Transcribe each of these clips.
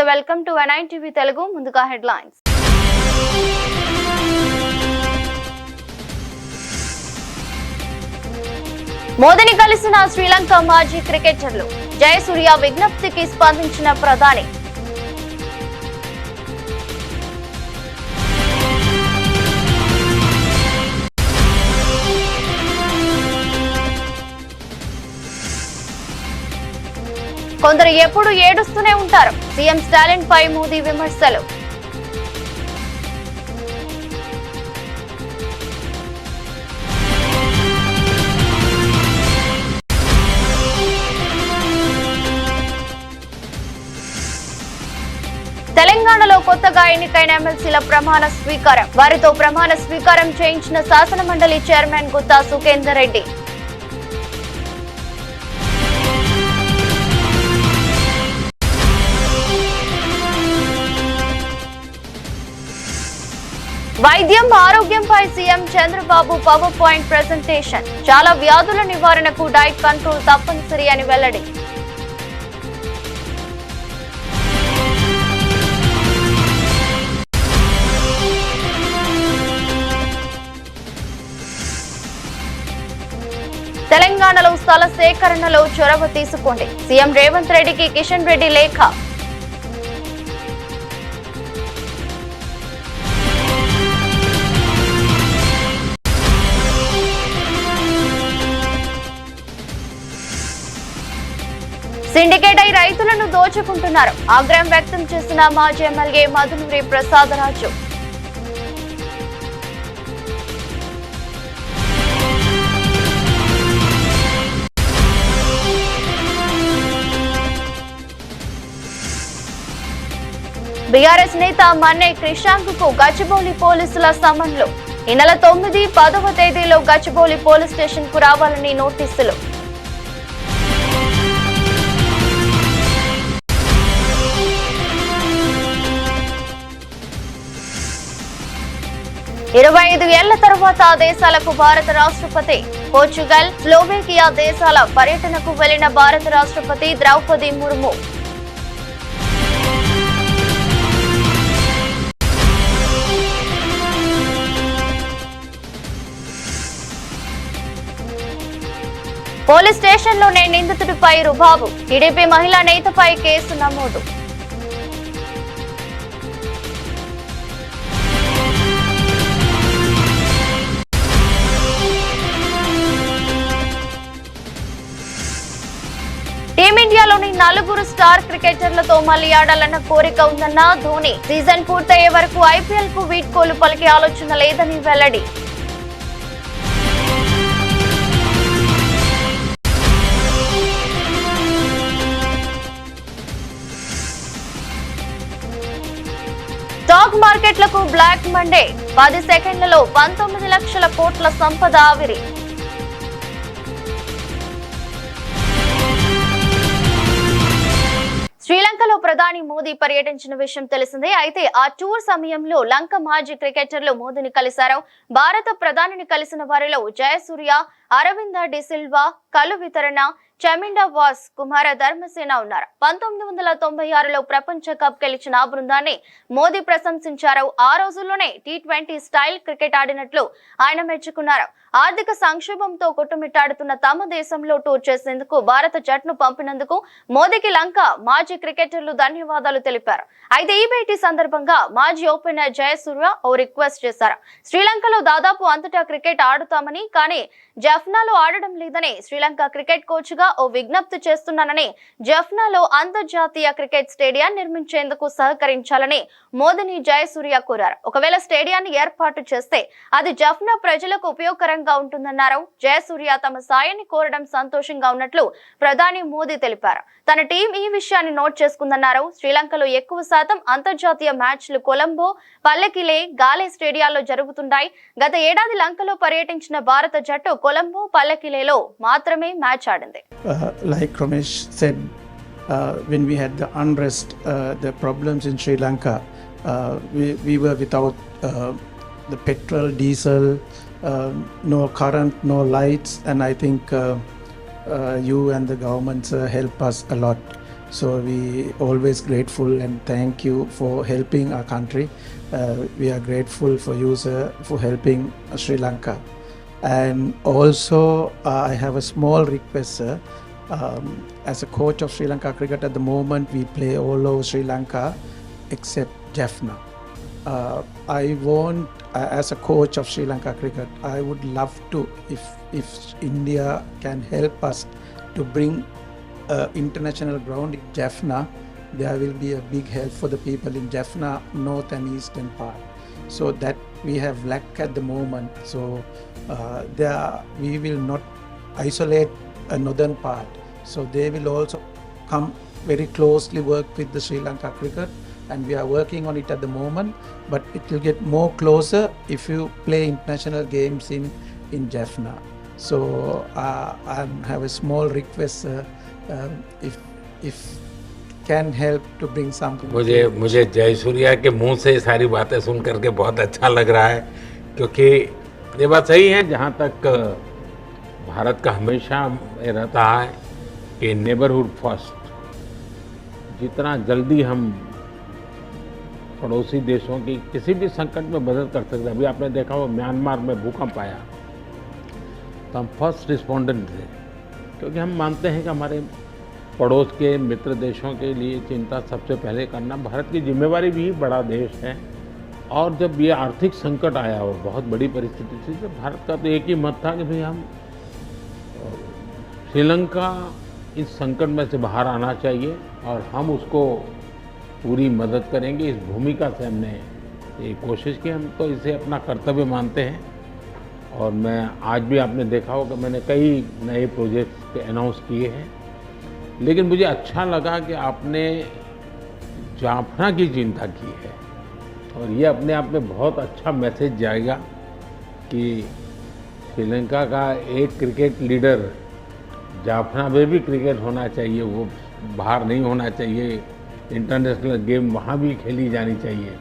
Namaste, welcome to N9 TV Telugu. Munduga headlines. మోదీని కలిసిన శ్రీలంక మాజీ క్రికెటర్లు జయసూర్య విజ్ఞప్తికి స్పందించిన ప్రధాని. కొందరు ఎప్పుడు ఏడుస్తూనే ఉంటారు. సీఎం స్టాలిన్ పై మోదీ విమర్శలు. తెలంగాణలో కొత్తగా ఎన్నికైన ఎమ్మెల్సీల ప్రమాణ స్వీకారం. వారితో ప్రమాణ స్వీకారం చేయించిన శాసన మండలి చైర్మన్ గుత్తా సుఖేందర్ రెడ్డి. వైద్యం ఆరోగ్యంపై CM Chandrababu power point presentation. చాలా వ్యాధుల నివారణకు డైట్ కంట్రోల్ తప్పనిసరి అని వెల్లడి. తెలంగాణలో స్థల సేకరణలో చొరవ తీసుకోండి. సీఎం రేవంత్ రెడ్డికి కిషన్ రెడ్డి లేఖ. సిండికేట్ అయి రైతులను దోచుకుంటున్నారు. ఆగ్రహం వ్యక్తం చేసిన మాజీ ఎమ్మెల్యే మధునూరి ప్రసాదరాజు. బీఆర్ఎస్ నేత మన్నే క్రిషాంక్ కు గచ్చిబౌలి పోలీసుల సమన్లు. ఈ నెల 9, 10వ తేదీలో గచ్చిబౌలి పోలీస్ స్టేషన్ కు రావాలని నోటీసులు. ఇరవై 25 ఏళ్ల తర్వాత దేశాలకు భారత రాష్ట్రపతి. పోర్చుగల్, స్లోవేకియా దేశాల పర్యటనకు వెళ్లిన భారత రాష్ట్రపతి ద్రౌపది ముర్ము. పోలీస్ స్టేషన్లోనే నిందితుడిపై రుబాబు. టీడీపీ మహిళా నేతపై కేసు నమోదు. టీమిండియాలోని 4 స్టార్ క్రికెటర్లతో మళ్లీ ఆడాలన్న కోరిక ఉందన్న ధోని. సీజన్ పూర్తయ్యే వరకు ఐపీఎల్ కు వీడ్కోలు పలికే ఆలోచన లేదని వెల్లడి. స్టాక్ మార్కెట్లకు బ్లాక్ మండే. 10 సెకండ్లలో 19 లక్షల కోట్ల సంపద ఆవిరి. శ్రీలంకలో ప్రధాని మోదీ పర్యటించిన విషయం తెలిసిందే. అయితే ఆ టూర్ సమయంలో లంక మాజీ క్రికెటర్లు మోదీని కలిశారు. భారత ప్రధానిని కలిసిన వారిలో జయసూర్య, అరవింద డిసిల్వా, కలు వితరణ, చమిండా వాస్, కుమార ధర్మసేన ఉన్నారు. 1996లో ప్రపంచ కప్ గెలిచిన ఆ బృందాన్ని మోదీ ప్రశంసించారు. ఆ రోజుల్లోనే T20 స్టైల్ క్రికెట్ ఆడినట్లు ఆయన మెచ్చుకున్నారు. ఆర్థిక సంక్షోభంతో కొట్టుమిట్టాడుతున్న తమ దేశంలో టూర్ చేసేందుకు భారత జట్టును పంపినందుకు మోదీకి లంక మాజీ క్రికెటర్లు ధన్యవాదాలు తెలిపారు. అయితే ఈ భేటీ సందర్భంగా మాజీ ఓపెనర్ జయసూర్య ఓ రిక్వెస్ట్ చేశారు. శ్రీలంకలో దాదాపు అంతటా క్రికెట్ ఆడుతామని, కానీ జఫ్నాలో ఆడడం లేదని శ్రీలంక క్రికెట్ కోచ్ గా ఓ విజ్ఞప్తి చేస్తున్నానని, జఫ్నాలో అంతర్జాతీయ క్రికెట్ స్టేడియాన్ని నిర్మించేందుకు సహకరించాలని మోదీని జయసూర్య కోరారు. ఒకవేళ స్టేడియాన్ని ఏర్పాటు చేస్తే అది జఫ్నా ప్రజలకు ఉపయోగకరంగా ఉంటుందన్నారు. జయసూర్య తమ సాయాన్ని కోరడం సంతోషంగా ఉన్నట్లు ప్రధాని మోదీ తెలిపారు. తన టీం ఈ విషయాన్ని నోట్ చేసుకుందన్నారు. శ్రీలంకలో ఎక్కువ శాతం అంతర్జాతీయ మ్యాచ్లు కొలంబో, పల్లెకిలే, గాలే స్టేడియాల్లో జరుగుతుంటాయి. గత ఏడాది లంకలో పర్యటించిన భారత జట్టు కొలంబో, పల్లెకిలేలో మాత్రమే మ్యాచ్ ఆడింది. Like Ramesh said, when we had the unrest, the problems in Sri Lanka, we were without the petrol, diesel, no current, no lights, and I think you and the government help us a lot. So we always grateful and thank you for helping our country. We are grateful for you, sir, for helping Sri Lanka. And also, I have a small request, sir. As a coach of Sri Lanka cricket at the moment, we play all over Sri Lanka except Jaffna. I want, as a coach of Sri Lanka cricket, I would love to, if India can help us to bring international ground in Jaffna, there will be a big help for the people in Jaffna, north and eastern part. So that we have lack at the moment. So we will not isolate a northern part. So they will also come very closely work with the Sri Lanka cricket, and we are working on it at the moment. But it will get more closer if you play international games in Jaffna. So I have a small request, if can help to bring something. मुझे जयसूर्या के मुंह से ये सारी बातें सुन करके बहुत अच्छा लग रहा है, क्योंकि ये बात सही है। जहाँ तक भारत का हमेशा ये रहता है कि नेबरहुड फर्स्ट, जितना जल्दी हम पड़ोसी देशों की किसी भी संकट में मदद कर सकते हैं। अभी आपने देखा हो म्यांमार में भूकंप आया तो हम फर्स्ट रिस्पोंडेंट थे, क्योंकि हम मानते हैं कि हमारे पड़ोस के मित्र देशों के लिए चिंता सबसे पहले करना भारत की जिम्मेवारी भी। बड़ा देश है, और जब ये आर्थिक संकट आया और बहुत बड़ी परिस्थिति थी, तो भारत का तो एक ही मत था कि भाई हम श्रीलंका इस संकट में से बाहर आना चाहिए और हम उसको पूरी मदद करेंगे। इस भूमिका से हमने ये कोशिश की, हम तो इसे अपना कर्तव्य मानते हैं। और मैं आज भी आपने देखा होगा मैंने कई नए प्रोजेक्ट्स अनाउंस किए हैं, लेकिन मुझे अच्छा लगा कि आपने जाफना की चिंता की है, और ये अपने आप में बहुत अच्छा मैसेज जाएगा कि श्रीलंका का एक क्रिकेट लीडर, जाफना में भी क्रिकेट होना चाहिए, वो बाहर नहीं होना चाहिए, इंटरनेशनल गेम वहाँ भी खेली जानी चाहिए।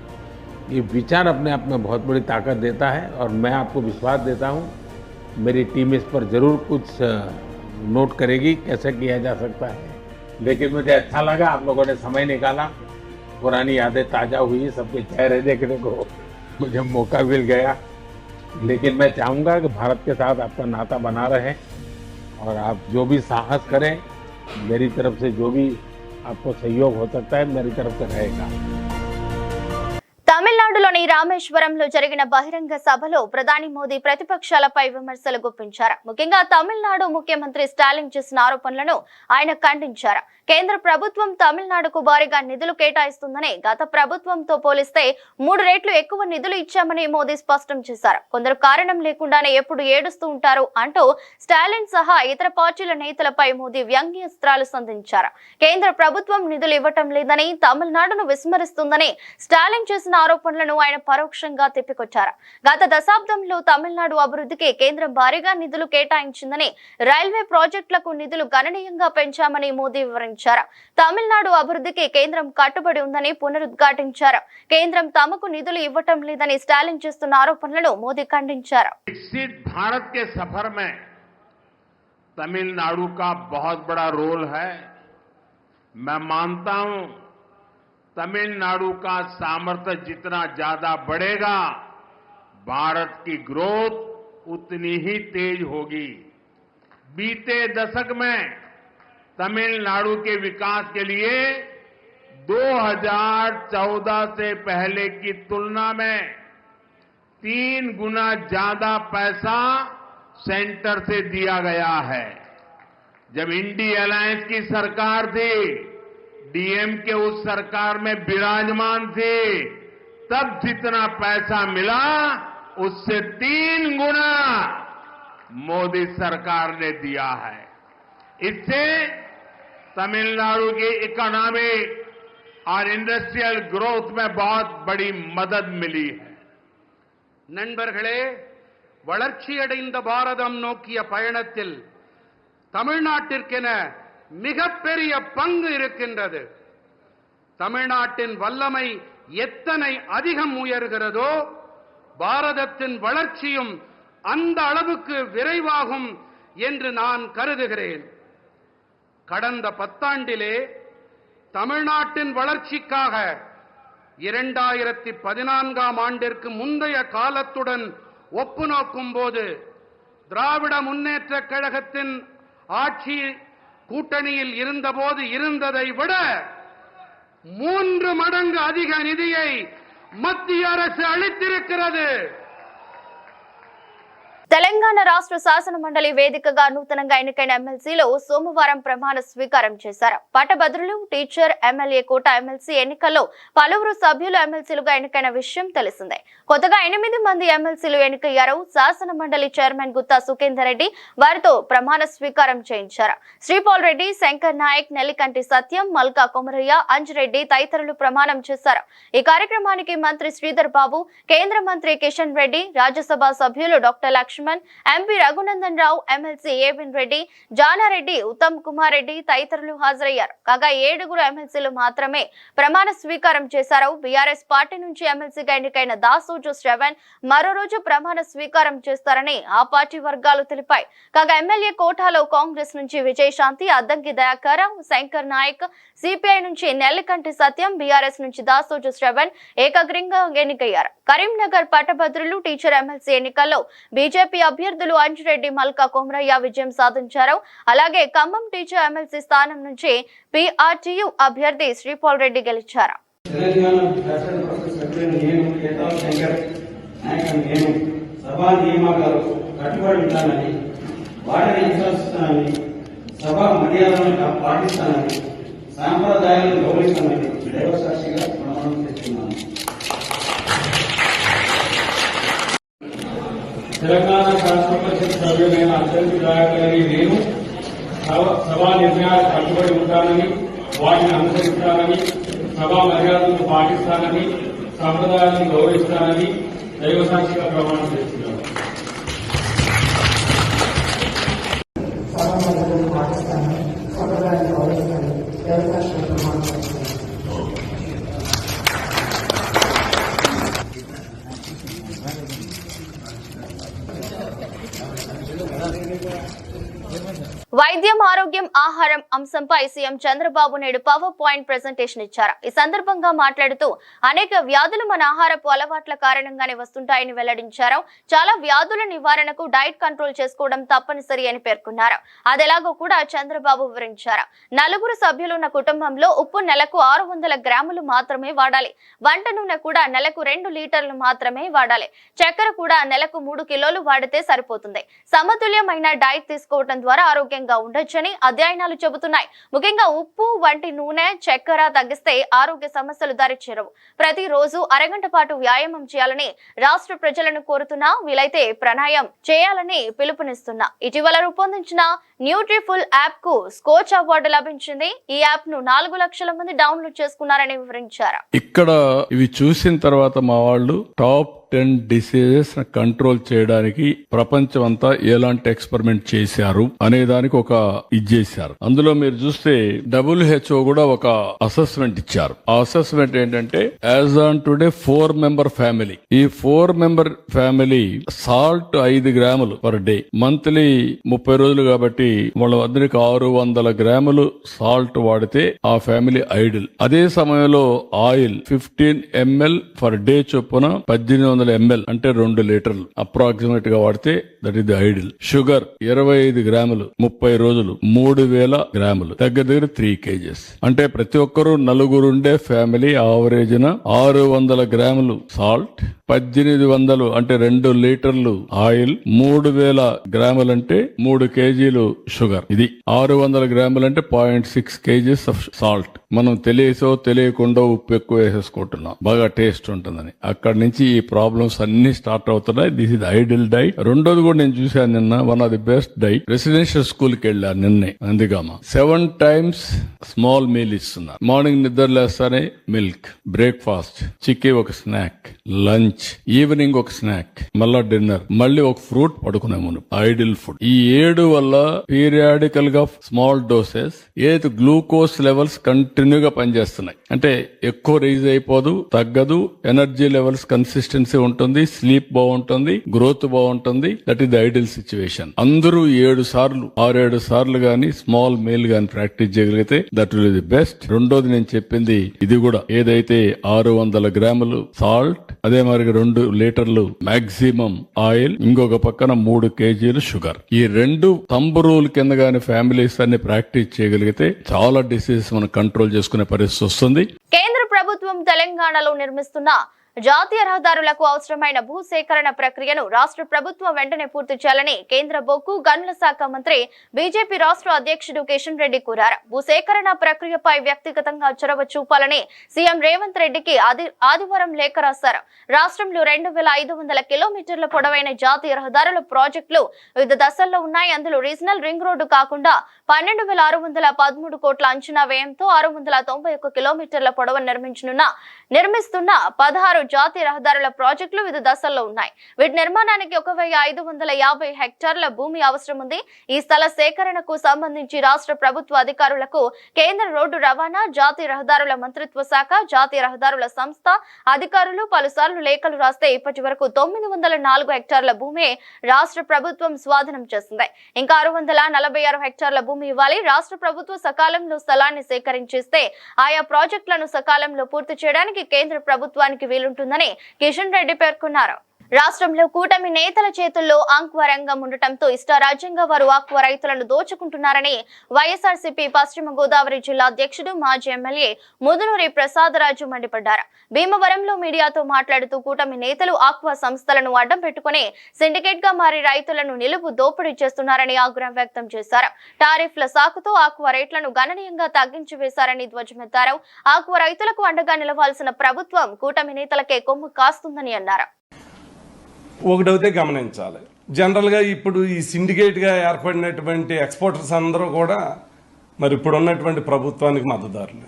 ये विचार अपने आप में बहुत बड़ी ताकत देता है, और मैं आपको विश्वास देता हूँ मेरी टीम इस पर ज़रूर कुछ नोट करेगी कैसे किया जा सकता है। लेकिन मुझे अच्छा लगा आप लोगों ने समय निकाला, पुरानी यादें ताज़ा हुई, सबके चेहरे देखने को मुझे मौका मिल गया। लेकिन मैं चाहूँगा कि भारत के साथ आपका नाता बना रहे, और आप जो भी साहस करें, मेरी तरफ से जो भी आपको सहयोग हो सकता है मेरी तरफ से रहेगा। తమిళనాడులోని రామేశ్వరంలో జరిగిన బహిరంగ సభలో ప్రధాని మోదీ ప్రతిపక్షాలపై విమర్శలు గుప్పించారు. ముఖ్యంగా తమిళనాడు ముఖ్యమంత్రి స్టాలిన్ చేసిన ఆరోపణలను ఆయన ఖండించారు. కేంద్ర ప్రభుత్వం తమిళనాడుకు భారీగా నిధులు కేటాయిస్తుందని, గత ప్రభుత్వంతో పోలిస్తే 3 రెట్లు ఎక్కువ నిధులు ఇచ్చామని మోదీ స్పష్టం చేశారు. కొందరు కారణం లేకుండానే ఎప్పుడు ఏడుస్తూ ఉంటారు అంటూ స్టాలిన్ సహా ఇతర పార్టీల నేతలపై మోదీ వ్యంగ్యాస్త్రాలు సంధించారు. కేంద్ర ప్రభుత్వం నిధులు ఇవ్వటం లేదని, తమిళనాడును విస్మరిస్తుందని స్టాలిన్ చేసిన ఆరోపణలను ఆయన పరోక్షంగా తిప్పికొట్టారు. గత దశాబ్దంలో తమిళనాడు అభివృద్ధికి కేంద్రం భారీగా నిధులు కేటాయించిందని, రైల్వే ప్రాజెక్టులకు నిధులు గణనీయంగా పెంచామని మోదీ వివరించారు. తమిళనాడు అభివృద్ధికి కేంద్రం కట్టుబడి ఉందని పునరుద్ఘాటించారు. కేంద్రం తమకు నిధులు ఇవ్వటం లేదని స్టాలిన్ చేస్తున్న ఆరోపణలను మోదీ ఖండించారు. विकसित भारत के सफर में तमिलनाडु का बहुत बड़ा रोल है। मैं मानता हूं तमिलनाडु का सामर्थ्य जितना ज्यादा बढ़ेगा, भारत की ग्रोथ उतनी ही तेज होगी। बीते दशक में तमिलनाडु के विकास के लिए 2014 से पहले की तुलना में 3 गुना ज्यादा पैसा सेंटर से दिया गया है। जब इंडी अलायंस की सरकार थी, डीएमके उस सरकार में विराजमान थे, तब जितना पैसा मिला उससे 3 गुना मोदी सरकार ने दिया है। इससे तमिलनाडु की इकोनॉमिक और इंडस्ट्रियल ग्रोथ में बहुत बड़ी मदद मिली है। நண்பர்களே, வளர்ச்சியடைந்த பாரதம் நோக்கிய பயணத்தில் தமிழ்நாட்டிற்கென மிகப்பெரிய பங்கு இருக்கின்றது. தமிழ்நாட்டின் வல்லமை எத்தனை அதிகம் உயர்கிறதோ, பாரதத்தின் வளர்ச்சியும் அந்த அளவுக்கு விரைவாகும் என்று நான் கருதுகிறேன். கடந்த 10 ஆண்டிலே தமிழ்நாட்டின் வளர்ச்சிக்காக 2014ஆம் ஆண்டிற்கு முந்தைய காலத்துடன் ஒப்பு நோக்கும் போது திராவிட முன்னேற்றக் கழகத்தின் ஆட்சி கூட்டணியில் இருந்தபோது இருந்ததை விட 3 மடங்கு அதிக நிதியை மத்திய அரசு అளித்திருக்கிறது. తెలంగాణ రాష్ట్ర శాసన మండలి వేదికగా నూతనంగా ఎన్నికైన ఎమ్మెల్సీలు సోమవారం ప్రమాణ స్వీకారం చేశారు. పట్టభద్రులు, టీచర్, ఎమ్మెల్యే కోట ఎమ్మెల్సీ ఎన్నికల్లో పలువురు సభ్యులు ఎమ్మెల్సీలుగా ఎన్నికైన విషయం తెలిసిందే. కొత్తగా 8 మంది ఎమ్మెల్సీలు ఎన్నికయ్యారు. శాసన మండలి చైర్మన్ గుత్తా సుఖేందర్ రెడ్డి వారితో ప్రమాణ స్వీకారం చేయించారు. శ్రీపాల్ రెడ్డి, శంకర్ నాయక్, నెల్లికంటి సత్యం, మల్కా కొమరయ్య, అంజిరెడ్డి తదితరులు ప్రమాణం చేశారు. ఈ కార్యక్రమానికి మంత్రి శ్రీధర్ బాబు, కేంద్ర మంత్రి కిషన్ రెడ్డి, రాజ్యసభ సభ్యులు doctor Laxman, MP Raghunandan Rao, MLC ఏవిన్ Reddy, Jana Reddy, Uttam Kumar Reddy తదితరులు హాజరయ్యారు. కాగా 7 ఎమ్మెల్సీలు మాత్రమే ప్రమాణ స్వీకారం చేశారు. బీఆర్ఎస్ పార్టీ నుంచి ఎమ్మెల్సీగా ఎన్నికైన దాసోజు శ్రవణ్ మరో రోజు ప్రమాణ స్వీకారం చేస్తారని ఆ పార్టీ వర్గాలు తెలిపాయి. కాగా ఎమ్మెల్యే కోటాలో కాంగ్రెస్ నుంచి విజయశాంతి, అద్దంకి దయాకర్, శంకర్ నాయక్, సిపిఐ నుంచి నెల్లికంటి సత్యం, బీఆర్ఎస్ నుంచి దాసోజు శ్రవణ్ ఏకగ్రీవంగా ఎన్నికయ్యారు. కరీంనగర్ పట్టభద్రులు, టీచర్ ఎమ్మెల్సీ ఎన్నికల్లో బీజేపీ అభ్యర్థులు అంజిరెడ్డి, మల్కా కొమరయ్య విజయం సాధించారు. అలాగే ఖమ్మం టీచర్ ఎమ్మెల్సీ స్థానం నుంచి పీఆర్టీయూ అభ్యర్థి శ్రీపాల్ రెడ్డి గెలిచారు. సాంప్రదాయాలను గౌరవిస్తానని దైవసాక్షిగా ప్రమాణం చేస్తున్నాను. తెలంగాణ రాష్ట్ర పరిషత్ సభ్యులైన అత్యంత దయాకరని నేను సభా నిర్ణయాలకు కట్టుబడి ఉంటానని, వాటిని అనుసరిస్తానని, సభా మర్యాదలను పాటిస్తానని, సంప్రదాయాలను గౌరవిస్తానని దైవసాక్షిగా ప్రమాణం చేస్తున్నాను. వైద్యం, ఆరోగ్యం, ఆహారం అంశంపై CM Chandrababu Naidu power point presentation ఇచ్చారు. ఈ సందర్భంగా మాట్లాడుతూ అనేక వ్యాధులు మన ఆహారపు అలవాట్ల కారణంగానే వస్తుంటాయని వెల్లడించారు. చాలా వ్యాధుల నివారణకు డైట్ కంట్రోల్ చేసుకోవడం తప్పనిసరి అని పేర్కొన్నారు. అదెలాగో కూడా చంద్రబాబు వివరించారు. 4 సభ్యులున్న కుటుంబంలో ఉప్పు నెలకు 600 గ్రాములు మాత్రమే వాడాలి. వంట నూనె కూడా నెలకు 2 లీటర్లు మాత్రమే వాడాలి. చక్కెర కూడా నెలకు 3 కిలోలు వాడితే సరిపోతుంది. సమతుల్యమైన డైట్ తీసుకోవడం ద్వారా ఆరోగ్యంగా ఉండొచ్చని అధ్యయనాలు చెబుతున్నాయి. ముఖ్యంగా ఉప్పు వంటి నూనె, చక్కెర తగ్గిస్తే ఆరోగ్య సమస్యలు దరిచేరవు. ప్రతిరోజు అరగంట పాటు వ్యాయామం చేయాలని రాష్ట్ర ప్రజలను కోరుతున్నా, వీలైతే ప్రాణాయామం చేయాలని పిలుపునిస్తున్నా. ఇటీవల రూపొందించిన న్యూట్రిఫుల్ యాప్ కు స్కోచ్ అవార్డు లభించింది. ఈ యాప్ ను 4 లక్షల మంది డౌన్లోడ్ చేసుకున్నారని వివరించారు. ఇక్కడ ఇవి చూసిన తర్వాత మా వాళ్ళు టాప్ 10 డిసీజెస్ కంట్రోల్ చేయడానికి ప్రపంచం అంతా ఎలాంటి ఎక్స్పెరిమెంట్ చేశారు అనే దానికి ఒక చేశారు. అందులో మీరు చూస్తే WHO కూడా ఒక అసెస్మెంట్ ఇచ్చారు. ఆ అసెస్మెంట్ ఏంటంటే as on today 4 member family, ఈ 4 మెంబర్ ఫ్యామిలీ సాల్ట్ 5 గ్రాములు పర్ డే, మంత్లీ 30 రోజులు కాబట్టి వాళ్ళందరికి 600 గ్రాములు సాల్ట్ వాడితే ఆ ఫ్యామిలీ ఐడిల్. అదే సమయంలో ఆయిల్ 15 ml పర్ డే చొప్పున 1800 ml అంటే 2 లీటర్లు అప్రాక్సిమేట్ గా వాడితే that is the ideal. Sugar 25 గ్రాములు 30 రోజులు 3000 గ్రాములు, దగ్గర 3 kgs. అంటే ప్రతి ఒక్కరూ 4 ఉండే ఫ్యామిలీ ఆవరేజ్ 600 గ్రాములు సాల్ట్, 1800 అంటే 2 లీటర్లు ఆయిల్, 3000 గ్రాములు అంటే 3 కేజీలు షుగర్. ఇది 600 గ్రాములు అంటే 0.6 kgs ఆఫ్ సాల్ట్. మనం తెలియసో తెలియకుండా ఉప్పు ఎక్కువ వేసేసుకుంటున్నాం, బాగా టేస్ట్ ఉంటుందని. అక్కడి నుంచి ఈ ప్రాబ్లమ్స్ అన్ని స్టార్ట్ అవుతున్నాయి. This is ideal diet. రెండోది కూడా నేను చూశాను నిన్న, one of the best diet. Residential school కి వెళ్ళాను నిన్నే అందుకమ్మా. 7 times స్మాల్ మీల్ ఇస్తున్నారు. మార్నింగ్ నిద్ర లేస్తానే మిల్క్, బ్రేక్ఫాస్ట్, చిక్కీ ఒక స్నాక్, లంచ్, లంచ్, ఈవినింగ్ ఒక స్నాక్, మళ్ళా డిన్నర్, మళ్ళీ ఒక ఫ్రూట్ పడుకునే ముందు. Ideal food. ఈ 7 వల్ల పీరియాడికల్ గా స్మాల్ డోసెస్ ఏది గ్లూకోజ్ లెవెల్స్ కంటిన్యూగా పనిచేస్తున్నాయి. అంటే ఎక్కువ రైజ్ అయిపోదు, తగ్గదు, ఎనర్జీ లెవెల్స్ కన్సిస్టెన్సీ ఉంటుంది, స్లీప్ బాగుంటుంది, గ్రోత్ బాగుంటుంది. That is the ideal situation. అందరూ 7 సార్లు 6-7 సార్లు గానీ స్మాల్ మీల్ గానీ ప్రాక్టీస్ చేయగలిగితే దట్ విల్ ది బెస్ట్. రెండోది నేను చెప్పింది ఇది కూడా, ఏదైతే 600 గ్రాములు సాల్ట్, అదే మరి 2 లీటర్లు మాక్సిమం ఆయిల్, ఇంకొక పక్కన 3 కేజీలు షుగర్. ఈ 2 తంబు రూల్ కింద గానీ ఫ్యామిలీస్ అన్ని ప్రాక్టీస్ చేయగలిగితే చాలా డిసీజెస్ మనం కంట్రోల్ చేసుకునే పరిస్థితి వస్తుంది. కేంద్ర ప్రభుత్వం తెలంగాణలో నిర్మిస్తున్న జాతీయ రహదారులకు అవసరమైన భూసేకరణ ప్రక్రియను రాష్ట్ర ప్రభుత్వం వెంటనే పూర్తి చేయాలని కేంద్ర బొగ్గు గనుల శాఖ మంత్రి బీజేపీ రాష్ట్ర అధ్యక్షుడు కిషన్ రెడ్డి కోరారు. భూసేకరణ ప్రక్రియపై వ్యక్తిగతంగా చొరవ చూపాలని సీఎం రేవంత్ రెడ్డికి ఆదివారం లేఖ రాశారు. రాష్ట్రంలో 2500 కిలోమీటర్ల పొడవైన జాతీయ రహదారుల ప్రాజెక్టులు వివిధ దశల్లో ఉన్నాయి. అందులో రీజనల్ రింగ్ రోడ్డు కాకుండా 12,613 కోట్ల అంచనా వ్యయంతో 691 కిలోమీటర్ల పొడవు నిర్మిస్తున్న 16 జాతీయ రహదారుల ప్రాజెక్టులు వివిధ దశల్లో ఉన్నాయి. వీటి నిర్మాణానికి 1,550 హెక్టార్ల భూమి అవసరం ఉంది. ఈ స్థల సేకరణకు సంబంధించి రాష్ట్ర ప్రభుత్వ అధికారులకు కేంద్ర రోడ్డు రవాణా, జాతీయ రహదారుల మంత్రిత్వ శాఖ, జాతీయ రహదారుల సంస్థ అధికారులు పలుసార్లు లేఖలు రాస్తే ఇప్పటి వరకు 904 హెక్టార్ల భూమి రాష్ట్ర ప్రభుత్వం స్వాధీనం చేసింది. ఇంకా 646 హెక్టార్ల భూమి ఇవ్వాలి. రాష్ట్ర ప్రభుత్వం సకాలంలో స్థలాన్ని సేకరించేస్తే ఆయా ప్రాజెక్టులను సకాలంలో పూర్తి చేయడానికి కేంద్ర ప్రభుత్వానికి వీలుంటుందని కిషన్ రెడ్డి పేర్కొన్నారు. రాష్ట్రంలో కూటమి నేతల చేతుల్లో ఆక్వా రంగం ఉండటంతో ఇష్టారాజ్యంగా వారు ఆక్వా రైతులను దోచుకుంటున్నారని వైఎస్ఆర్సీపీ పశ్చిమ గోదావరి జిల్లా అధ్యక్షుడు మాజీ ఎమ్మెల్యే ముదునూరి ప్రసాదరాజు మండిపడ్డారు. భీమవరంలో మీడియాతో మాట్లాడుతూ కూటమి నేతలు ఆక్వా సంస్థలను అడ్డం పెట్టుకుని సిండికేట్ గా మారి రైతులను నిలువు దోపిడీ చేస్తున్నారని ఆగ్రహం వ్యక్తం చేశారు. టారిఫ్ల సాకుతో ఆక్వా రేట్లను గణనీయంగా తగ్గించి వేశారని ధ్వజమెత్తారు. ఆక్వా రైతులకు అండగా నిలవాల్సిన ప్రభుత్వం కూటమి నేతలకే కొమ్ము కాస్తుందని అన్నారు. ఒకటైతే గమనించాలి, జనరల్గా ఇప్పుడు ఈ సిండికేట్గా ఏర్పడినటువంటి ఎక్స్పోర్టర్స్ అందరూ కూడా మరి ఇప్పుడు ఉన్నటువంటి ప్రభుత్వానికి మద్దతుదారులు.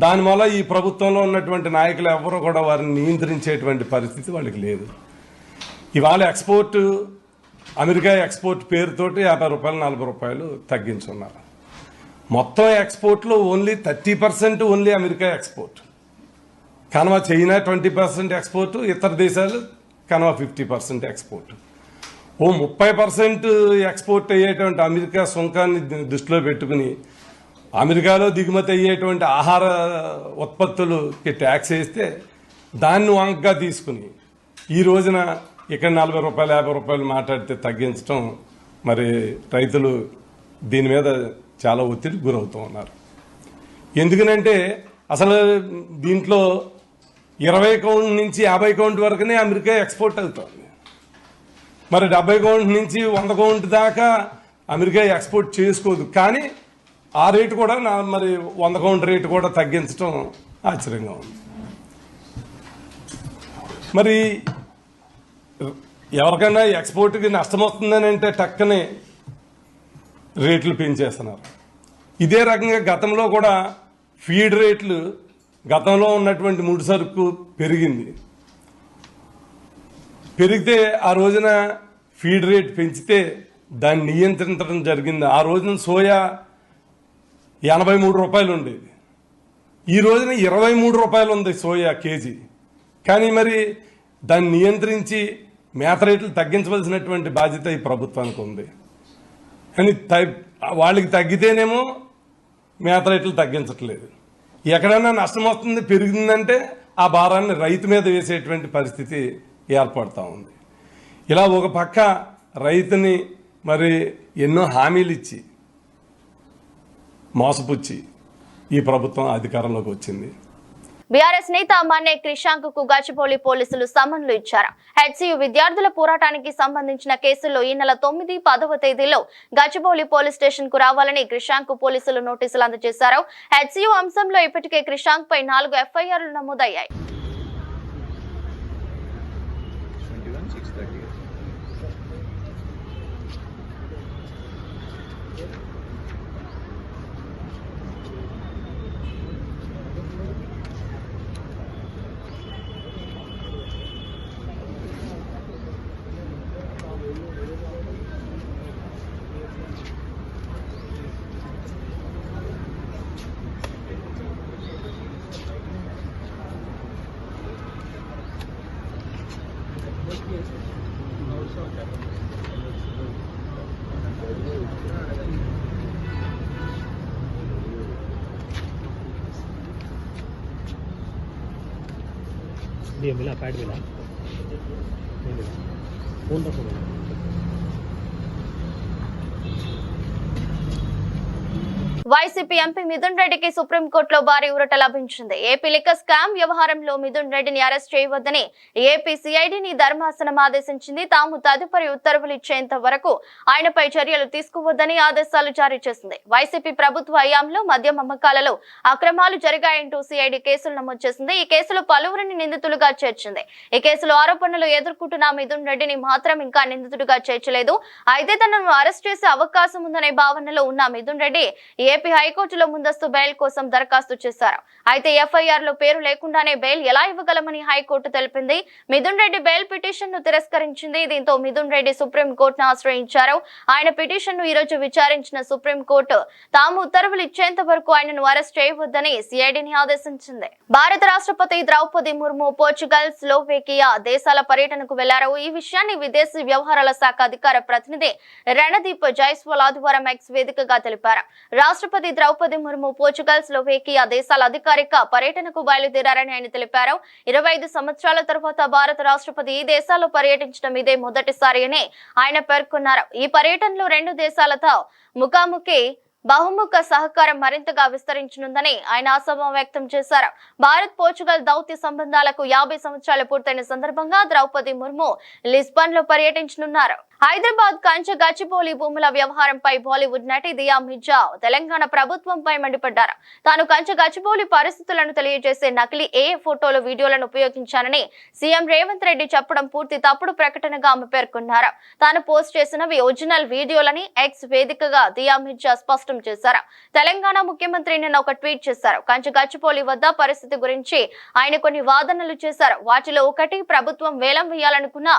దానివల్ల ఈ ప్రభుత్వంలో ఉన్నటువంటి నాయకులు ఎవరూ కూడా వారిని నియంత్రించేటువంటి పరిస్థితి వాళ్ళకి లేదు. ఇవాళ అమెరికా ఎక్స్పోర్ట్ పేరుతోటి 50 రూపాయలు 40 రూపాయలు తగ్గించున్నారు. మొత్తం ఎక్స్పోర్ట్లో ఓన్లీ 30% ఓన్లీ అమెరికా ఎక్స్పోర్ట్, కనుక చైనా 20% ఎక్స్పోర్ట్, ఇతర దేశాలు కనుక 50% ఎక్స్పోర్ట్. 30% ఎక్స్పోర్ట్ అయ్యేటువంటి అమెరికా సుంకాన్ని దృష్టిలో పెట్టుకుని అమెరికాలో దిగుమతి అయ్యేటువంటి ఆహార ఉత్పత్తులకి ట్యాక్స్ వేస్తే దాన్ని వంకగా తీసుకుని ఈ రోజున ఇక్కడ 40 రూపాయలు 50 రూపాయలు మాట్లాడితే తగ్గించడం, మరి రైతులు దీని మీద చాలా ఒత్తిడికి గురవుతూ ఉన్నారు. ఎందుకనంటే అసలు దీంట్లో 20 కౌంట్ నుంచి 50 కౌంట్ వరకునే అమెరికా ఎక్స్పోర్ట్ అవుతుంది. మరి 70 కౌంట్ నుంచి 100 కౌంట్ దాకా అమెరికా ఎక్స్పోర్ట్ చేసుకోదు. కానీ ఆ రేటు కూడా మరి 100 కౌంట్ రేటు కూడా తగ్గించడం ఆశ్చర్యంగా ఉంది. మరి ఎవరికైనా ఎక్స్పోర్ట్కి నష్టం వస్తుందని అంటే టక్కనే రేట్లు పెంచేస్తున్నారు. ఇదే రకంగా గతంలో కూడా ఫీడ్ రేట్లు గతంలో ఉన్నటువంటి ముడి సరుకు పెరిగితే ఆ రోజున ఫీడ్ రేట్ పెంచితే దాన్ని నియంత్రించడం జరిగింది. ఆ రోజున సోయా 83 రూపాయలు ఉండేది, ఈ రోజున 23 రూపాయలు ఉంది సోయా కేజీ. కానీ మరి దాన్ని నియంత్రించి మేత రేట్లు తగ్గించవలసినటువంటి బాధ్యత ఈ ప్రభుత్వానికి ఉంది. కానీ వాళ్ళకి తగ్గితేనేమో మేత రేట్లు తగ్గించట్లేదు. ఎక్కడైనా నష్టం వస్తుంది పెరిగిందంటే ఆ భారాన్ని రైతు మీద వేసేటువంటి పరిస్థితి ఏర్పడుతూ ఉంది. ఇలా ఒక పక్క రైతుని మరి ఎన్నో హామీలు ఇచ్చి మోసపుచ్చి ఈ ప్రభుత్వం అధికారంలోకి వచ్చింది. బీఆర్ఎస్ నేత మన్నే క్రిషాంక్ కు గచ్చిబౌలి పోలీసులు సమన్లు ఇచ్చారు. హెచ్సియు విద్యార్థుల పోరాటానికి సంబంధించిన కేసుల్లో ఈ నెల 9, 10వ తేదీలో గచ్చిబౌలి పోలీస్ స్టేషన్ కు రావాలని క్రిషాంక్ పోలీసులు నోటీసులు అందజేశారు. హెచ్సియు అంశంలో ఇప్పటికే క్రిషాంక్ పై 4 ఎఫ్ఐఆర్లు నమోదయ్యాయి. ये मिला पैड मिला फोन रखो వైసీపీ ఎంపీ మిథున్ రెడ్డికి సుప్రీంకోర్టులో భారీ ఊరట లభించింది. ఏపీ లిక్కర్ స్కామ్ వ్యవహారంలో మిథున్ రెడ్డిని అరెస్ట్ చేయవద్దని ఏపీ సిఐడిని ధర్మాసనం ఆదేశించింది. తాము తదుపరి ఉత్తర్వులు ఇచ్చేంత వరకు ఆయనపై చర్యలు తీసుకోవద్దని ఆదేశాలు జారీ చేసింది. వైసీపీ ప్రభుత్వ హయాంలో మద్యం అమ్మకాలలో అక్రమాలు జరిగాయంటూ సిఐడి కేసులు నమోదు చేసింది. ఈ కేసులో పలువురిని నిందితులుగా చేర్చింది. ఈ కేసులో ఆరోపణలు ఎదుర్కొంటున్న మిథున్ రెడ్డిని మాత్రం ఇంకా నిందితుడిగా చేర్చలేదు. అయితే తనను అరెస్ట్ చేసే అవకాశం ఉందనే భావనలో ఉన్న మిథున్ రెడ్డి ఏపీ హైకోర్టులో ముందస్తు బెయిల్ కోసం దరఖాస్తు చేశారు. అయితే ఎఫ్ఐఆర్ లో పేరు లేకుండానే బెయిల్ ఎలా ఇవ్వగలమని హైకోర్టు తెలిపింది. మిథున్ రెడ్డి బెయిల్ పిటిషన్ ను తిరస్కరించింది. దీంతో మిథున్ రెడ్డి సుప్రీంకోర్టును ఆశ్రయించారు. ఆయన పిటిషన్ ను ఈ రోజు విచారించిన సుప్రీంకోర్టు తాము ఉత్తర్వులు ఇచ్చేంత వరకు ఆయనను అరెస్ట్ చేయవద్దని సిఐడిని ఆదేశించింది. భారత రాష్ట్రపతి ద్రౌపది ముర్ము పోర్చుగల్, స్లోవేకియా దేశాల పర్యటనకు వెళ్లారు. ఈ విషయాన్ని విదేశీ వ్యవహారాల శాఖ అధికార ప్రతినిధి రణదీప్ జైస్వాల్ ఆదివారం ఎక్స్ వేదికగా తెలిపారు. రాష్ట్రపతి ద్రౌపది ముర్ము పోర్చుగల్, స్లోవేకియా దేశాల అధికారిక పర్యటనకు బయలుదేరారని ఆయన తెలిపారు. 25 సంవత్సరాల తర్వాత భారత రాష్ట్రపతి ఈ దేశాల్లో పర్యటించడం ఇదే మొదటిసారి అని ఆయన పేర్కొన్నారు. ఈ పర్యటనలో రెండు దేశాలతో ముఖాముఖి బహుముఖ సహకారం మరింతగా విస్తరించనుందని ఆయన ఆశాభావం వ్యక్తం చేశారు. భారత్ పోర్చుగల్ దౌత్య సంబంధాలకు 50 సంవత్సరాలు పూర్తయిన సందర్భంగా ద్రౌపది ముర్ము లిస్బన్ లో పర్యటించనున్నారు. హైదరాబాద్ కంచె గచ్చిబౌలి భూముల వ్యవహారంపై బాలీవుడ్ నటి దియా మిర్జా తెలంగాణ ప్రభుత్వంపై మండిపడ్డారు. తాను కంచె గచ్చిబౌలి పరిస్థితులను తెలియజేసే నకిలీ ఏఏ ఫోటోలు, వీడియోలను ఉపయోగించానని సీఎం రేవంత్ రెడ్డి చెప్పడం పూర్తి తప్పుడు ప్రకటనగా ఆమె పేర్కొన్నారు. తాను పోస్ట్ చేసినవి ఒరిజినల్ వీడియోలని ఎక్స్ వేదికగా దియా మిర్జా స్పష్టం చేశారు. తెలంగాణ ముఖ్యమంత్రి నిన్న ఒక ట్వీట్ చేశారు. కంచె గచ్చిబౌలి వద్ద పరిస్థితి గురించి ఆయన కొన్ని వాదనలు చేశారు. వాటిలో ఒకటి, ప్రభుత్వం వేలం వేయాలనుకున్న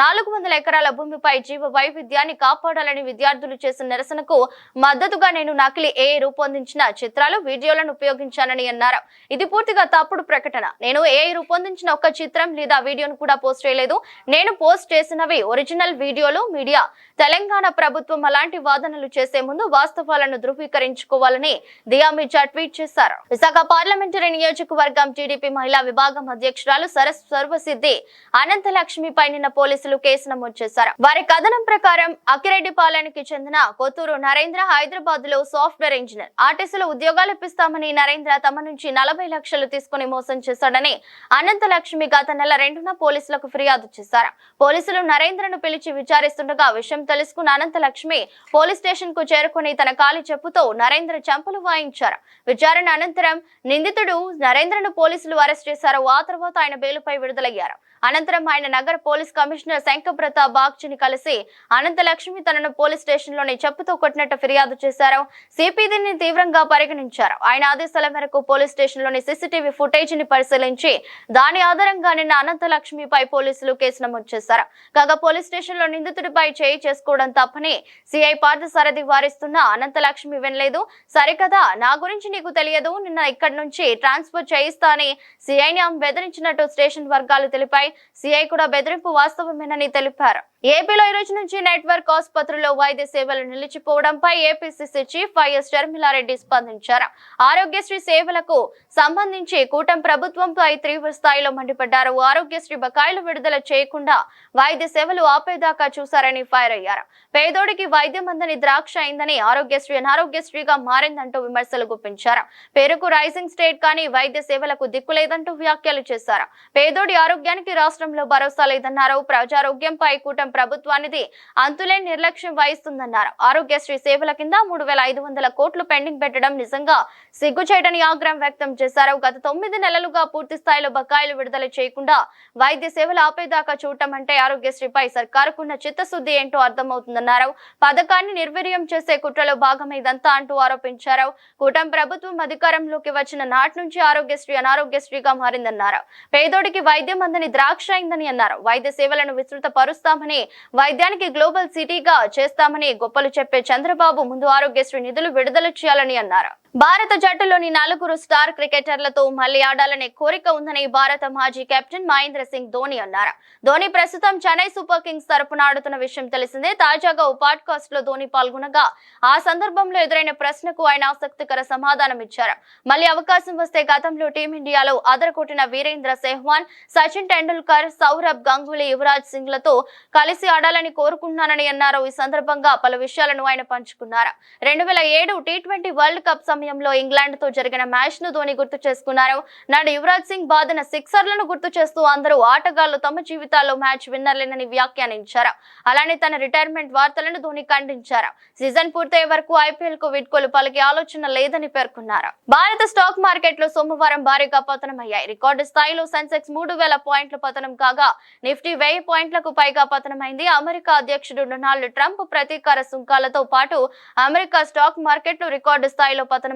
400 ఎకరాల భూమిపై జీవ వైవిధ్యాన్ని కాపాడాలని విద్యార్థులు చేసిన నిరసనకు మద్దతుగా నేను నకిలీ ఏఐ రూపొందించిన చిత్రాలు, వీడియోలను ఉపయోగించానని అన్నారు. ఇది పూర్తిగా తప్పుడు ప్రకటన. నేను ఏఐ రూపొందించిన ఒక చిత్రం లేదా వీడియోను కూడా పోస్ట్ చేయలేదు. నేను పోస్ట్ చేసినవి ఒరిజినల్ వీడియోలు. మీడియా తెలంగాణ ప్రభుత్వం అలాంటి వాదనలు చేసే ముందు వాస్తవాలను ధృవీకరించుకోవాలని దియా మిర్జా ట్వీట్ చేశారు. విశాఖ పార్లమెంటరీ నియోజకవర్గం టీడీపీ మహిళా విభాగం అధ్యక్షురాలు సర్వసిద్ధి అనంతలక్ష్మిపై నిన్న పోలీసులు కేసు నమోదు చేశారు. వారి కథనం ప్రకారం అక్కిరెడ్డిపాలెంకి చెందిన కొత్తూరు నరేంద్ర హైదరాబాద్ లో సాఫ్ట్వేర్ ఇంజనీర్. ఆర్టీసీలో ఉద్యోగాలు ఇప్పిస్తామని నరేంద్ర తమ నుంచి 40 లక్షలు తీసుకుని మోసం చేశాడని అనంతలక్ష్మి గత నెల 2న పోలీసులకు ఫిర్యాదు చేశారు. పోలీసులు నరేంద్రను పిలిచి విచారిస్తుండగా విషయం తెలుసుకున్న అనంతలక్ష్మి పోలీస్ స్టేషన్ కు చేరుకుని తన కాలి చెప్పుతో నరేంద్ర చెంపలు వాయించారు. విచారణ అనంతరం నిందితుడు నరేంద్రను పోలీసులు అరెస్ట్ చేశారు. ఆ తర్వాత ఆయన బెయిలుపై విడుదలయ్యారు. అనంతరం ఆయన నగర పోలీస్ కమిషనర్ శంకప్రతాప్ బాగ్చిని కలిసి అనంతలక్ష్మి తనను పోలీస్ స్టేషన్ లోని చెప్పుతో కొట్టినట్టు ఫిర్యాదు చేశారు. సిపి దీన్ని తీవ్రంగా పరిగణించారు. ఆయన ఆదేశాల మేరకు పోలీస్ స్టేషన్ లోని సీసీటీవీ ఫుటేజ్ ని పరిశీలించి దాని ఆధారంగా నిన్న అనంతలక్ష్మిపై పోలీసులు కేసు నమోదు చేశారు. కాగా పోలీస్ స్టేషన్ లో నిందితుడిపై చేయి చేసుకోవడం తప్పని సిఐ పార్థసారథి వారిస్తున్న అనంతలక్ష్మి వినలేదు. సరికదా, నా గురించి నీకు తెలియదు, నిన్న ఇక్కడి నుంచి ట్రాన్స్ఫర్ చేయిస్తా అని సిఐని ఆమె బెదిరించినట్టు స్టేషన్ వర్గాలు తెలిపాయి. సిఐ కూడా బెదిరింపు వాస్తవమేనని తెలిపారు. ఏపీలో ఈ రోజు నుంచి నెట్వర్క్ ఆసుపత్రుల్లో వైద్య సేవలు నిలిచిపోవడంపై ఏపీసీసీ చీఫ్ వైఎస్ షర్మిలారెడ్డి స్పందించారు. ఆరోగ్యశ్రీ సేవలకు సంబంధించి కూటమి ప్రభుత్వంపై తీవ్ర స్థాయిలో మండిపడ్డారు. ఆరోగ్యశ్రీ బకాయిలు విడుదల చేయకుండా వైద్య సేవలు ఆపేదాకా చూశారని ఫైర్ అయ్యారు. పేదోడికి వైద్యం అందని ద్రాక్ష అయిందని, ఆరోగ్యశ్రీ అనారోగ్యశ్రీగా మారిందంటూ విమర్శలు గుప్పించారు. పేరుకు రైజింగ్ స్టేట్ కానీ వైద్య సేవలకు దిక్కులేదంటూ వ్యాఖ్యలు చేశారు. పేదోడి ఆరోగ్యానికి రాష్ట్రంలో భరోసా లేదన్నారు. ప్రజారోగ్యంపై కూటమి ప్రభుత్వానికి అంతులేని నిర్లక్ష్యం వహిస్తుందన్నారు. ఆరోగ్యశ్రీ సేవల కింద 3,500 కోట్లు పెండింగ్ పెట్టడం నిజంగా సిగ్గుచేటని ఆగ్రహం వ్యక్తం చేశారు. గత 9 నెలలుగా పూర్తి స్థాయిలో బకాయిలు విడుదల చేయకుండా వైద్య సేవలు ఆపేదాకా చూడటం అంటే ఆరోగ్యశ్రీపై సర్కారుకున్న చిత్తశుద్ధి ఏంటో అర్థమవుతుందన్నారు. పథకాన్ని నిర్వీర్యం చేసే కుట్రలో భాగమే ఇదంతా అంటూ ఆరోపించారు. కూటమి ప్రభుత్వం అధికారంలోకి వచ్చిన నాటి నుంచి ఆరోగ్యశ్రీ అనారోగ్యశ్రీగా మారిందన్నారు. పేదోడికి వైద్యం అందని ద్రాక్ష అయిందని అన్నారు. వైద్య సేవలను విస్తృత పరుస్తామని, వైద్యానికి గ్లోబల్ సిటీగా చేస్తామని గొప్పలు చెప్పే చంద్రబాబు ముందు ఆరోగ్యశ్రీ నిధులు విడుదల చేయాలని అన్నారు. భారత జట్టులోని 4 స్టార్ క్రికెటర్లతో మళ్లీ ఆడాలనే కోరిక ఉందని భారత మాజీ కెప్టెన్ మహేంద్ర సింగ్ ధోని అన్నారు. ధోని ప్రస్తుతం చెన్నై సూపర్ కింగ్స్ తరపున ఆడుతున్న విషయం తెలిసిందే. తాజాగా ఓ పాడ్కాస్ట్ లో ధోని పాల్గొనగా ఆ సందర్భంలో ఎదురైన ప్రశ్నకు ఆయన ఆసక్తికర సమాధానం ఇచ్చారు. మళ్లీ అవకాశం వస్తే గతంలో టీమిండియాలో అదరకొట్టిన వీరేంద్ర సెహ్వాగ్, సచిన్ టెండూల్కర్, సౌరవ్ గంగూలీ, యువరాజ్ సింగ్ లతో కలిసి ఆడాలని కోరుకుంటున్నానని అన్నారు. ఈ సందర్భంగా పలు విషయాలను ఆయన పంచుకున్నారు. 2007 టీ20 వరల్డ్ కప్ సమయంలో ఇంగ్లాండ్ తో జరిగిన మ్యాచ్ ను ధోని గుర్తు చేసుకున్నారు. నాడు యువరాజ్ సింగ్ బాదిన సిక్సర్లను గుర్తు చేస్తూ అందరూ ఆటగాళ్లు తమ జీవితాల్లో మ్యాచ్ విన్నర్లేనని వ్యాఖ్యానించారు. అలానే తన రిటైర్మెంట్ వార్తలను ధోని ఖండించారు. సీజన్ పూర్తయ్యే వరకు ఐపీఎల్ కు వీడ్కోలు పలికే ఆలోచన లేదని పేర్కొన్నారు. భారత స్టాక్ మార్కెట్ లో సోమవారం భారీగా పతనమయ్యాయి. రికార్డు స్థాయిలో సెన్సెక్స్ 3000 పాయింట్ల పతనం కాగా నిఫ్టీ 1000 పాయింట్లకు పైగా పతనమైంది. అమెరికా అధ్యక్షుడు డొనాల్డ్ ట్రంప్ ప్రతీకార సుంకాలతో పాటు అమెరికా స్టాక్ మార్కెట్లు రికార్డు స్థాయిలో పతనమయ్యాయి.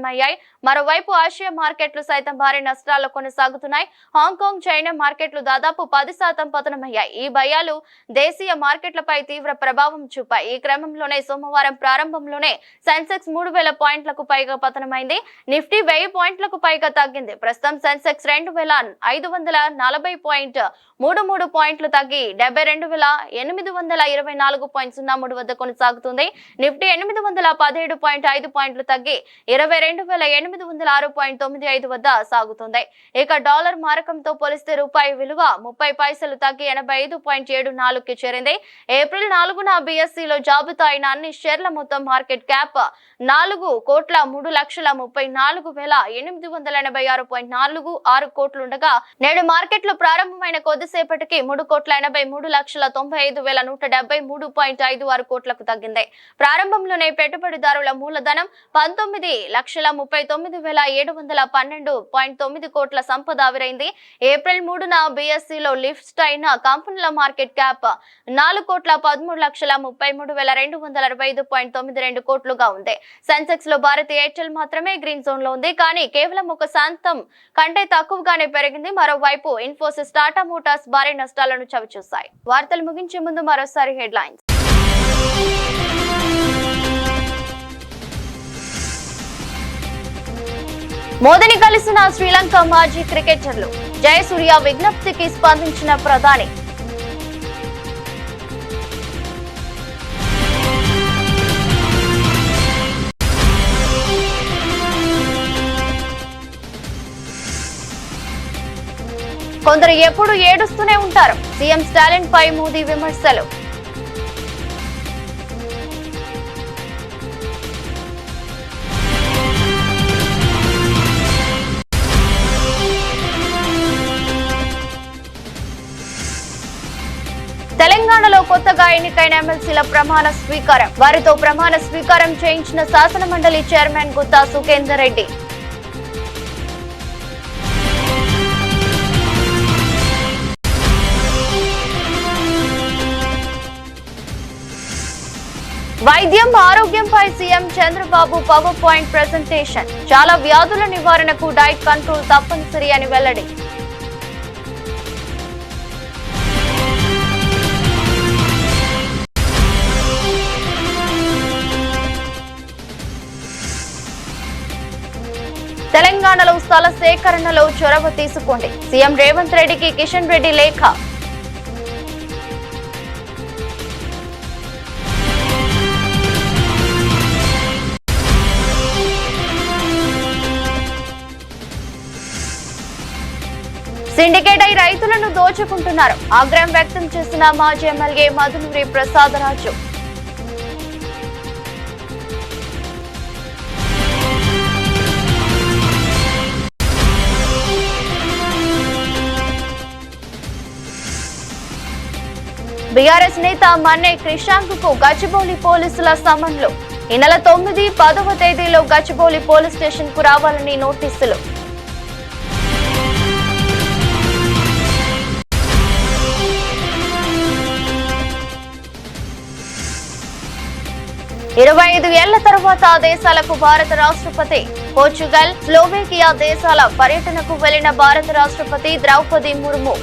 మరోవైపు ఆసియా మార్కెట్లు సైతం భారీ నష్టాల్లో కొనసాగుతున్నాయి. హాంకాంగ్, చైనా మార్కెట్లు దాదాపు 10% పతనమయ్యాయి. ఈ భయాలు దేశీయ మార్కెట్లపై తీవ్ర ప్రభావం చూపాయి. ఈ క్రమంలోనే సోమవారం ప్రారంభంలోనే సెన్సెక్స్ 3000 పాయింట్లకు పైగా పతనమైంది. నిఫ్టీ 1000 పాయింట్లకు పైగా తగ్గింది. ప్రస్తుతం సెన్సెక్స్ 25,533 పాయింట్లు తగ్గి 72,824.03 వద్ద కొనసాగుతుంది. నిఫ్టీ 817.5 పాయింట్లు తగ్గి 22,806.95 వద్ద సాగుతుంది. ఇక డాలర్ మారకంతో పోలిస్తే రూపాయి విలువ 30 పైసలు తగ్గి 85.74కి చేరింది. ఏప్రిల్ 4న బీఎస్సీలో జాబితా అయిన అన్ని షేర్ల మొత్తం మార్కెట్ క్యాప్ 4,3,34,886.46 కోట్లుండగా నేడు మార్కెట్లు ప్రారంభమైన కొద్దిసేపటికి 3,83,195,173.56 కోట్లకు తగ్గింది. ప్రారంభంలోనే పెట్టుబడిదారుల మూలధనం 19,39,712.9 కోట్ల సంపద ఆవిరైంది. ఏప్రిల్ 3న బీఎస్సీలో లిస్ట్ అయిన కంపెనీల మార్కెట్ క్యాప్ 4,13,33,265.92 కోట్లుగా ఉంది. సెన్సెక్స్ లో భారత్ ఎయిర్టెల్ మాత్రమే గ్రీన్ జోన్ లో ఉంది. కానీ కేవలం 1% కంటే తక్కువగానే పెరిగింది. మరోవైపు ఇన్ఫోసిస్, టాటా మోటార్స్ భారీ నష్టాలను చవిచూశాయి. వార్తలు ముగించే ముందు మరోసారి హెడ్లైన్స్. మోదీని కలిసిన శ్రీలంక మాజీ క్రికెటర్లు. జయసూర్య విజ్ఞప్తికి స్పందించిన ప్రధాని. కొందరు ఎప్పుడు ఏడుస్తూనే ఉంటారు. సీఎం స్టాలిన్ పై మోదీ విమర్శలు. తెలంగాణలో కొత్తగా ఎన్నికైన ఎమ్మెల్సీల ప్రమాణ స్వీకారం. వారితో ప్రమాణ స్వీకారం చేయించిన శాసన మండలి చైర్మన్ గుత్తా సుఖేందర్ రెడ్డి. వైద్యం, ఆరోగ్యంపై CM Chandrababu power point presentation. చాలా వ్యాధుల నివారణకు డైట్ కంట్రోల్ తప్పనిసరి అని వెల్లడి. తెలంగాణలో స్థల సేకరణలో చొరవ తీసుకోండి. సీఎం రేవంత్ రెడ్డికి కిషన్ రెడ్డి లేఖ. సిండికేట్ అయి రైతులను దోచుకుంటున్నారు. ఆగ్రహం వ్యక్తం చేసిన మాజీ ఎమ్మెల్యే మధునూరి ప్రసాదరాజు. బీఆర్ఎస్ నేత మన్నే క్రిషాంక్ కు గచ్చిబౌలి పోలీసుల సమన్లు. ఈ నెల 9, 10వ తేదీలో గచ్చిబౌలి పోలీస్ స్టేషన్ కు రావాలని నోటీసులు. ఇరవై 25 ఏళ్ల తర్వాత దేశాలకు భారత రాష్ట్రపతి. పోర్చుగల్, స్లోవేకియా దేశాల పర్యటనకు వెళ్లిన భారత రాష్ట్రపతి ద్రౌపది ముర్ము.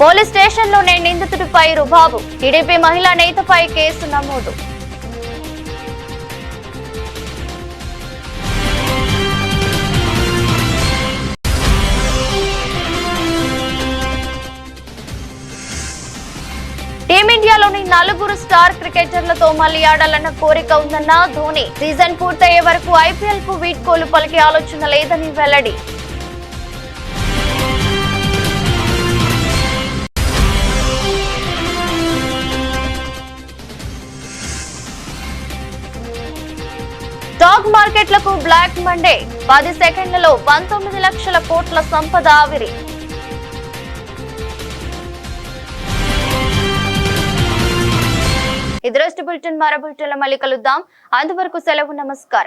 పోలీస్ స్టేషన్లోనే నిందితుడిపై రుబాబు. టీడీపీ మహిళా నేతపై కేసు నమోదు. టీమిండియాలోని 4 స్టార్ క్రికెటర్లతో మళ్లీ ఆడాలన్న కోరిక ఉందన్న ధోని. సీజన్ పూర్తయ్యే వరకు ఐపీఎల్ కు వీడ్కోలు పలికే ఆలోచన లేదని వెల్లడి. స్టాక్ మార్కెట్లకు బ్లాక్ మండే. 10 సెకండ్లలో 19 లక్షల కోట్ల సంపద ఆవిరి. ఇది రోజు బులెటిన్. మరో బులెటిన్లో మళ్ళీ కలుద్దాం. అంతవరకు సెలవు. నమస్కారం.